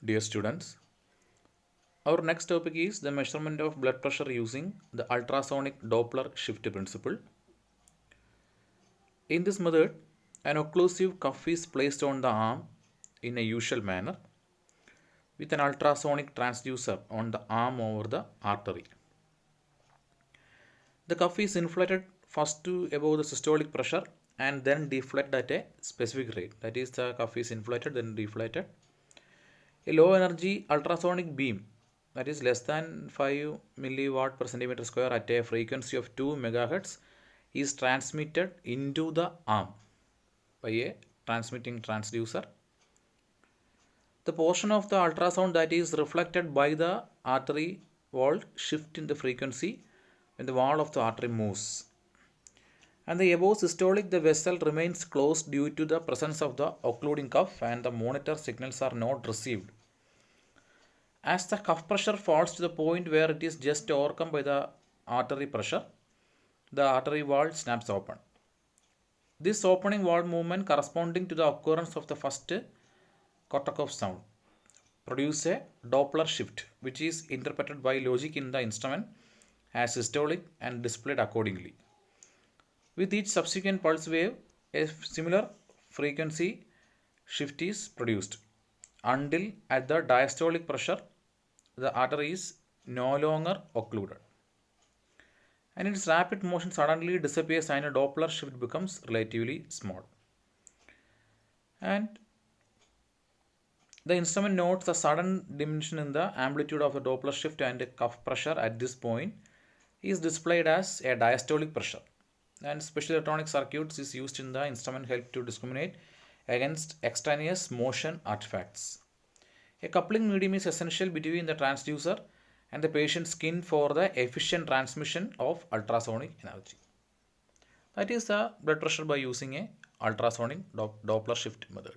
Dear students, our next topic is the measurement of blood pressure using the ultrasonic Doppler shift principle. In this method, an occlusive cuff is placed on the arm in a usual manner with an ultrasonic transducer on the arm over the artery. The cuff is inflated first to above the systolic pressure and then deflated at a specific rate. That is, the cuff is inflated then deflated. A low energy ultrasonic beam, that is less than 5 milliwatt per centimeter square at a frequency of 2 megahertz, is transmitted into the arm by a transmitting transducer. The portion of the ultrasound that is reflected by the artery wall shifts in the frequency when the wall of the artery moves. And the above systolic, the vessel remains closed due to the presence of the occluding cuff and the monitor signals are not received. As the cuff pressure falls to the point where it is just overcome by the artery pressure, the artery wall snaps open. This opening wall movement corresponding to the occurrence of the first Korsakoff sound produce a Doppler shift which is interpreted by logic in the instrument as systolic and displayed accordingly. With each subsequent pulse wave, a similar frequency shift is produced until at the diastolic pressure the artery is no longer occluded. And its rapid motion suddenly disappears and a Doppler shift becomes relatively small. And the instrument notes the sudden diminution in the amplitude of the Doppler shift and cuff pressure at this point is displayed as a diastolic pressure. And special electronic circuits is used in the instrument help to discriminate against extraneous motion artifacts. A coupling medium is essential between the transducer and the patient's skin for the efficient transmission of ultrasonic energy. That is the blood pressure by using a ultrasonic Doppler shift method.